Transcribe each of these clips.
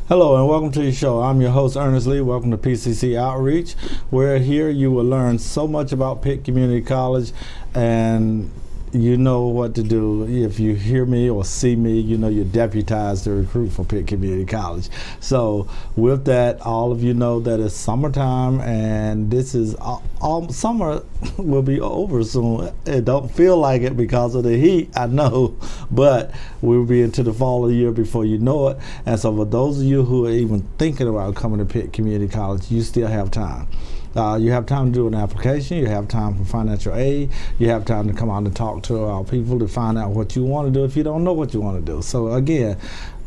Hello and welcome to the show. I'm your host, Ernis Lee. Welcome to PCC Outreach. Where here you will learn so much about Pitt Community College, and you know what to do. If you hear me or see me, you know you're deputized to recruit for Pitt Community College. So with that, all of you know that it's summertime, and this is all summer will be over soon. It don't feel like it because of the heat, I know, but we'll be into the fall of the year before you know it. And so for those of you who are even thinking about coming to Pitt Community College, you still have time. You have time to do an application. You have time for financial aid. You have time to come out and talk to our people to find out what you want to do if you don't know what you want to do. So again,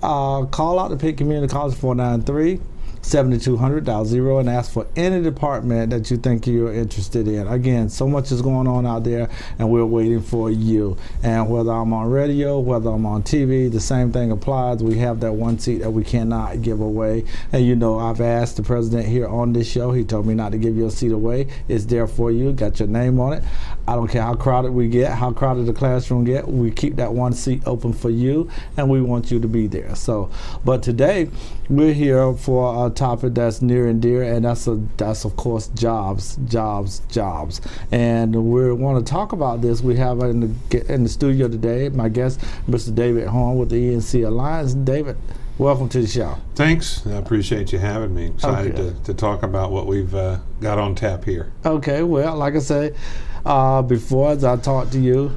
call out to Pitt Community College 493-7200-0 and ask for any department that you think you're interested in. Again, so much is going on out there, and we're waiting for you. And whether I'm on radio, whether I'm on TV, the same thing applies. We have that one seat that we cannot give away. And you know, I've asked the president here on this show. He told me not to give your seat away. It's there for you. Got your name on it. I don't care how crowded we get, how crowded the classroom get. We keep that one seat open for you, and we want you to be there. So, but today we're here for a topic that's near and dear, and that's of course jobs. And we want to talk about this. We have in the studio today my guest, Mr. David Horn with the ENC Alliance. David, welcome to the show. Thanks. I appreciate you having me. Excited to talk about what we've got on tap here. Okay. Well, like I say, before as I talk to you,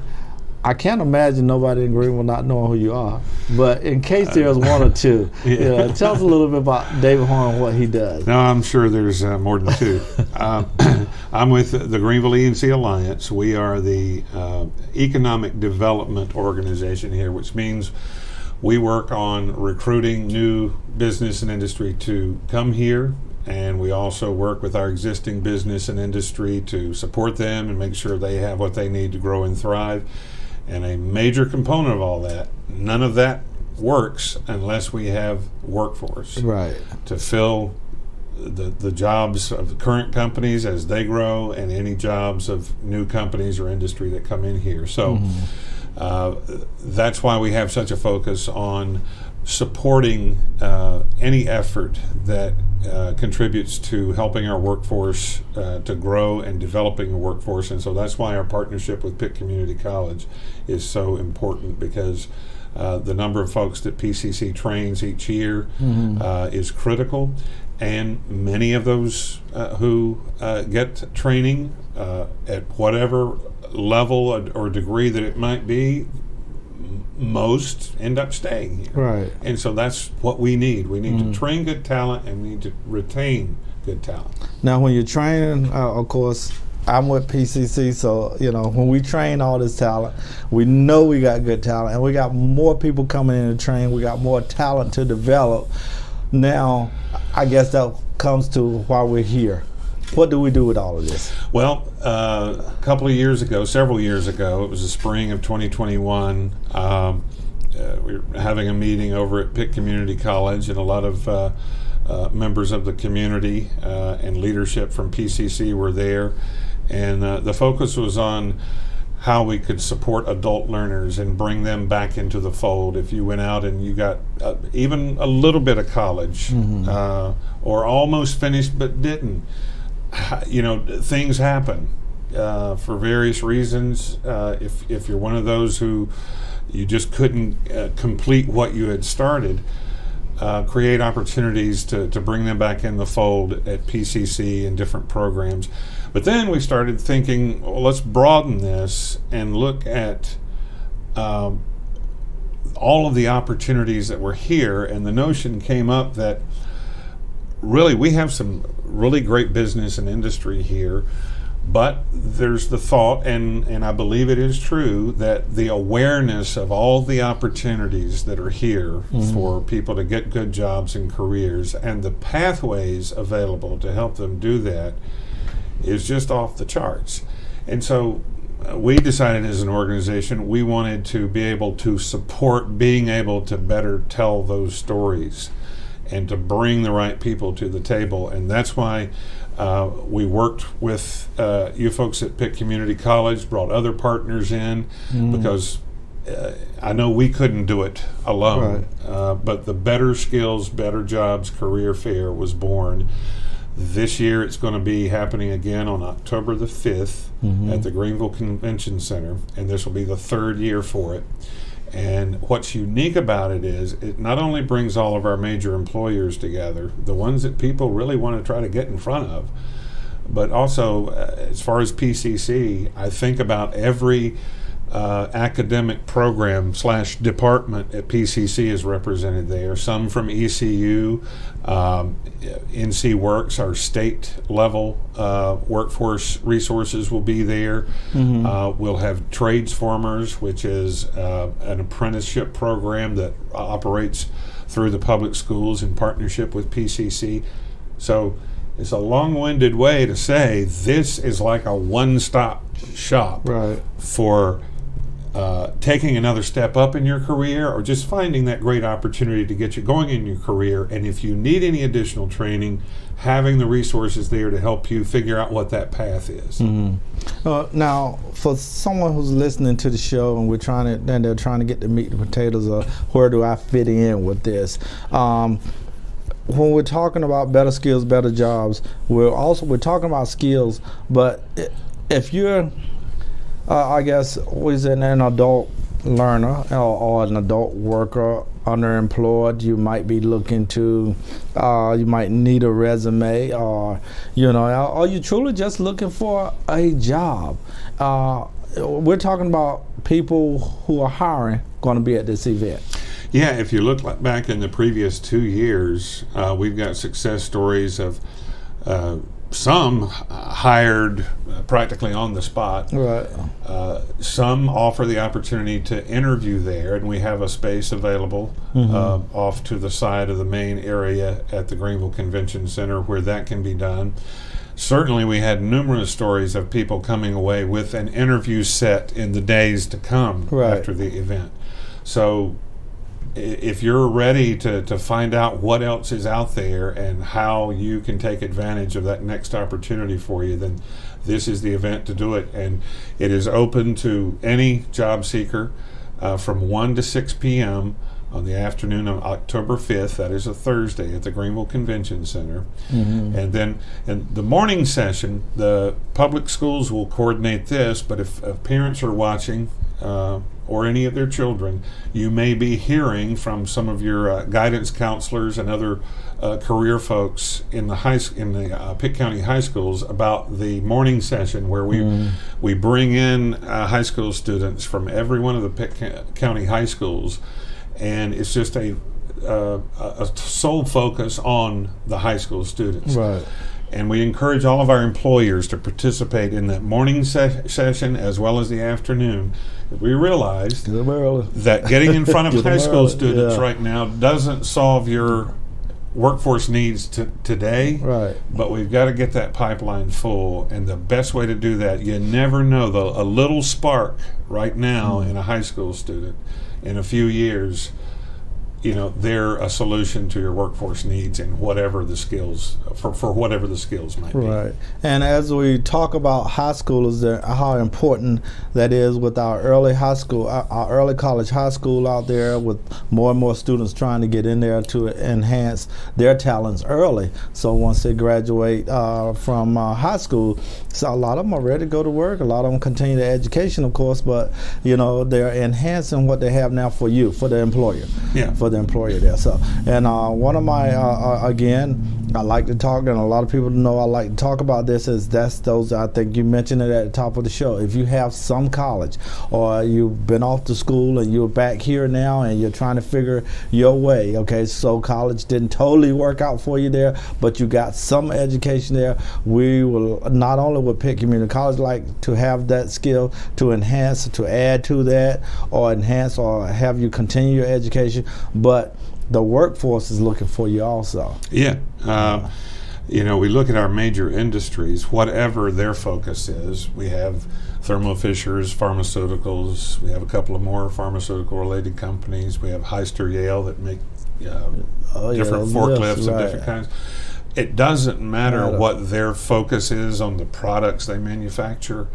I can't imagine nobody in Greenville not knowing who you are. But in case there's one or two, yeah. Tell us a little bit about David Horn and what he does. No, I'm sure there's more than two. I'm with the Greenville ENC Alliance. We are the economic development organization here, which means we work on recruiting new business and industry to come here. And we also work with our existing business and industry to support them and make sure they have what they need to grow and thrive. And a major component of all that, none of that works unless we have workforce. Right. To fill the jobs of the current companies as they grow and any jobs of new companies or industry that come in here. So that's why we have such a focus on supporting any effort that contributes to helping our workforce to grow and developing a workforce. And so that's why our partnership with Pitt Community College is so important, because the number of folks that PCC trains each year is critical. And many of those who get training at whatever level or degree that it might be, most end up staying here. Right. And so that's what we need. We need to train good talent, and we need to retain good talent. Now, when you're training, of course, I'm with PCC, so when we train all this talent, we know we got good talent, and we got more people coming in to train. We got more talent to develop. Now, I guess that comes to why we're here. What do we do with all of this? Well, several years ago, it was the spring of 2021, we were having a meeting over at Pitt Community College, and a lot of members of the community and leadership from PCC were there. And the focus was on how we could support adult learners and bring them back into the fold. If you went out and you got even a little bit of college or almost finished but didn't, things happen for various reasons. If you're one of those who you just couldn't complete what you had started, create opportunities to bring them back in the fold at PCC and different programs. But then we started thinking, well, let's broaden this and look at all of the opportunities that were here. And the notion came up that really we have some really great business and industry here, but there's the thought, and I believe it is true, that the awareness of all the opportunities that are here for people to get good jobs and careers, and the pathways available to help them do that, is just off the charts. And so we decided as an organization we wanted to be able to support being able to better tell those stories and to bring the right people to the table. And that's why we worked with you folks at Pitt Community College, brought other partners in, because I know we couldn't do it alone, but the Better Skills, Better Jobs Career Fair was born. This year it's going to be happening again on October the 5th at the Greenville Convention Center, and this will be the 3rd year for it. And what's unique about it is it not only brings all of our major employers together, the ones that people really want to try to get in front of, but also as far as PCC, I think about every academic program / department at PCC is represented there. Some from ECU, NC Works, our state level workforce resources will be there. We'll have Tradesformers, which is an apprenticeship program that operates through the public schools in partnership with PCC. So it's a long-winded way to say this is like a one-stop shop for taking another step up in your career, or just finding that great opportunity to get you going in your career. And if you need any additional training, having the resources there to help you figure out what that path is. Now, for someone who's listening to the show and they're trying to get the meat and potatoes of where do I fit in with this, when we're talking about better skills, better jobs, we're talking about skills. But if you're I guess an adult learner or an adult worker, underemployed, you might be looking to, you might need a resume, or are you truly just looking for a job? We're talking about people who are hiring going to be at this event. Yeah, if you look back in the previous 2 years, we've got success stories of some hired practically on the spot. Some offer the opportunity to interview there, and we have a space available off to the side of the main area at the Greenville Convention Center where that can be done. Certainly we had numerous stories of people coming away with an interview set in the days to come after the event. So if you're ready to find out what else is out there and how you can take advantage of that next opportunity for you, then this is the event to do it. And it is open to any job seeker from 1 to 6 p.m. on the afternoon of October 5th. That is a Thursday at the Greenville Convention Center. And then in the morning session, the public schools will coordinate this, but if parents are watching, or any of their children, you may be hearing from some of your guidance counselors and other career folks in the Pitt County high schools about the morning session where we bring in high school students from every one of the Pitt County high schools, and it's just a sole focus on the high school students. And we encourage all of our employers to participate in that morning session as well as the afternoon. We realize that getting in front of high school students right now doesn't solve your workforce needs today, but we've got to get that pipeline full. And the best way to do that, you never know, a little spark right now in a high school student, in a few years, they're a solution to your workforce needs and whatever the skills, for whatever the skills might be. And as we talk about high schoolers, how important that is with our early high school, our early college high school out there, with more and more students trying to get in there to enhance their talents early. So once they graduate from high school, so a lot of them are ready to go to work. A lot of them continue their education, of course, but they're enhancing what they have now for you, for the employer. For the employer there. So, and one of my again, I like to talk, and a lot of people know I like to talk about this, is those, I think you mentioned it at the top of the show. If you have some college, or you've been off to school and you're back here now and you're trying to figure your way, so college didn't totally work out for you there, but you got some education there, we will, not only with Pitt Community College, like to have that skill to enhance, to add to that, or enhance, or have you continue your education, but the workforce is looking for you also. We look at our major industries, whatever their focus is. We have Thermo Fisher's, pharmaceuticals. We have a couple of more pharmaceutical-related companies. We have Heister Yale that make different forklifts of different kinds. It doesn't matter what their focus is on the products they manufacture.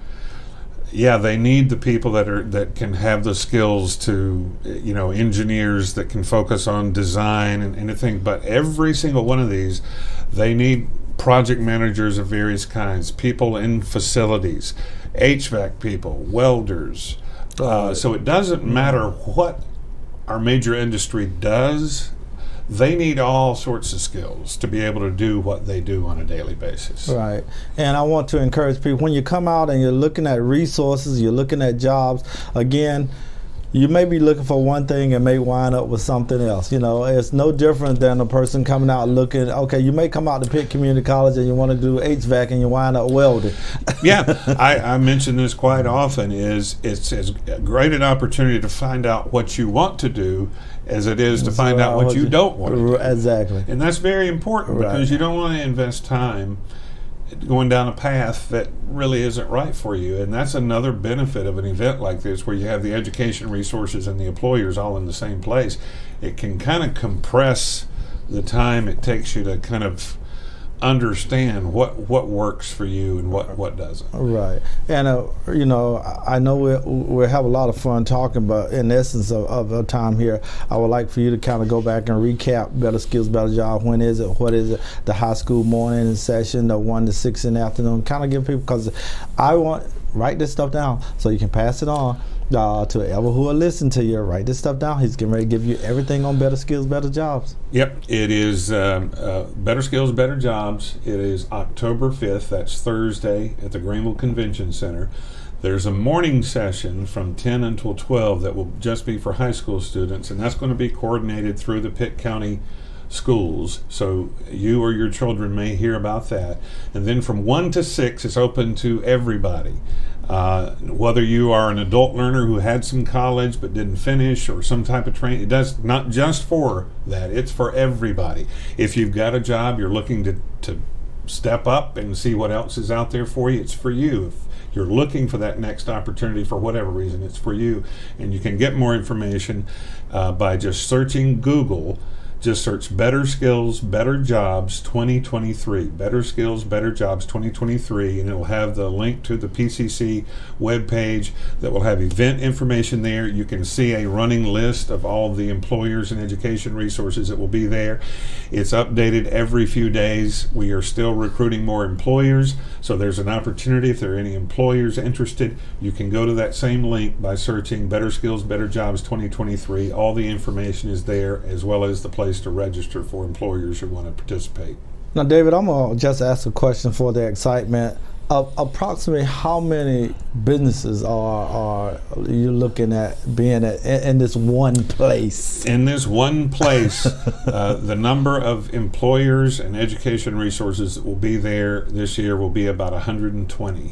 yeah, they need the people that can have the skills to, engineers that can focus on design and anything. But every single one of these, they need project managers of various kinds, people in facilities, HVAC people, welders. So it doesn't matter what our major industry does. They need all sorts of skills to be able to do what they do on a daily basis. Right. And I want to encourage people, when you come out and you're looking at resources, you're looking at jobs, again, you may be looking for one thing and may wind up with something else. It's no different than a person coming out looking, okay, you may come out to Pitt Community College and you want to do HVAC and you wind up welding. Yeah, I mention this quite often, it's as great an opportunity to find out what you want to do as it is to find out what you don't want to do. Exactly. And that's very important, because you don't want to invest time going down a path that really isn't right for you. And that's another benefit of an event like this, where you have the education resources and the employers all in the same place. It can kind of compress the time it takes you to kind of understand what works for you and what doesn't. Right. And I know we'll have a lot of fun talking, but in essence of our time here, I would like for you to kind of go back and recap Better Skills, Better Job. When is it? What is it? The high school morning session, the 1 to 6 in the afternoon. Kind of give people, because I want, write this stuff down so you can pass it on to whoever who will listen to you. Write this stuff down. He's getting ready to give you everything on Better Skills, Better Jobs. Yep, it is Better Skills, Better Jobs. It is October 5th. That's Thursday at the Greenville Convention Center. There's a morning session from 10 until 12 that will just be for high school students, and that's going to be coordinated through the Pitt County schools, so you or your children may hear about that. And then from 1 to 6, it's open to everybody. Whether you are an adult learner who had some college but didn't finish, or some type of training, it does not just for that, it's for everybody. If you've got a job, you're looking to step up and see what else is out there for you, it's for you. If you're looking for that next opportunity for whatever reason, it's for you. And you can get more information by just searching Google. Just search Better Skills, Better Jobs 2023. Better Skills, Better Jobs 2023, and it will have the link to the PCC webpage that will have event information there. You can see a running list of all of the employers and education resources that will be there. It's updated every few days. We are still recruiting more employers, so there's an opportunity. If there are any employers interested, you can go to that same link by searching Better Skills, Better Jobs 2023. All the information is there, as well as the place to register for employers who want to participate. Now, David, I'm going to just ask a question for the excitement. Approximately how many businesses are you looking at being in this one place? In this one place, the number of employers and education resources that will be there this year will be about 120.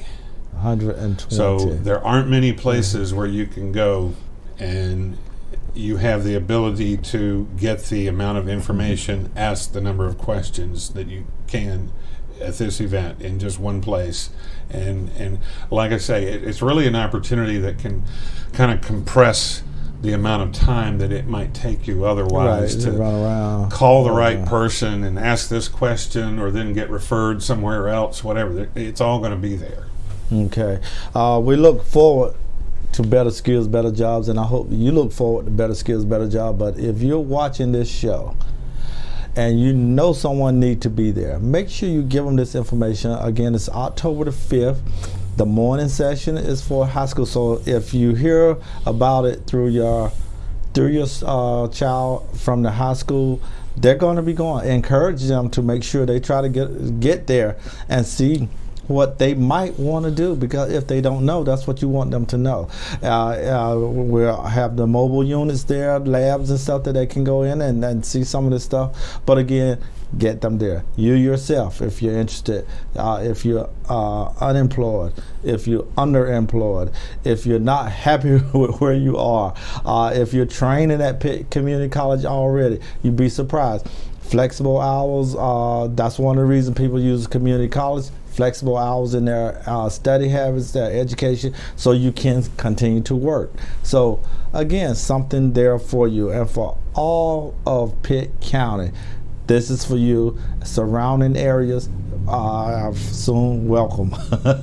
120. So there aren't many places where you can go and you have the ability to get the amount of information, ask the number of questions that you can at this event in just one place. And like I say, it's really an opportunity that can kind of compress the amount of time that it might take you otherwise to run around, call the right person and ask this question, or then get referred somewhere else, whatever. It's all going to be there. Okay. We look forward to Better Skills, Better Jobs, and I hope you look forward to Better Skills, Better Job. But if you're watching this show and you know someone needs to be there, make sure you give them this information. Again, it's October the 5th. The morning session is for high school. So if you hear about it through your child from the high school, they're going to be going. Encourage them to make sure they try to get there and see what they might want to do, because if they don't know, that's what you want them to know. We'll have the mobile units there, labs and stuff that they can go in and see some of this stuff. But again, get them there. You yourself, if you're interested, if you're unemployed, if you're underemployed, if you're not happy with where you are, if you're training at Pitt Community College already, you'd be surprised. Flexible hours, that's one of the reasons people use community college. Flexible hours in their study habits, their education, so you can continue to work. So again, something there for you. And for all of Pitt County, this is for you. Surrounding areas, soon welcome.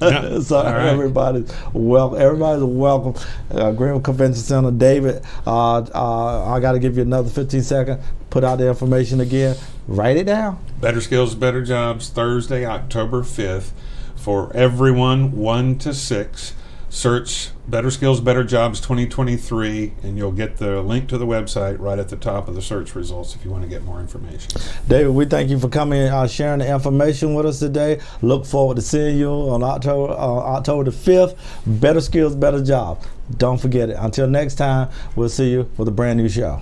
Yeah. So right. everybody's welcome. Everybody's welcome. Greenville Convention Center. David, I got to give you another 15 seconds. Put out the information again. Write it down. Better Skills, Better Jobs, Thursday, October 5th, for everyone 1 to 6. Search Better Skills, Better Jobs 2023, and you'll get the link to the website right at the top of the search results if you want to get more information. David, we thank you for coming and sharing the information with us today. Look forward to seeing you on October the 5th. Better Skills, Better Jobs. Don't forget it. Until next time, we'll see you with a brand new show.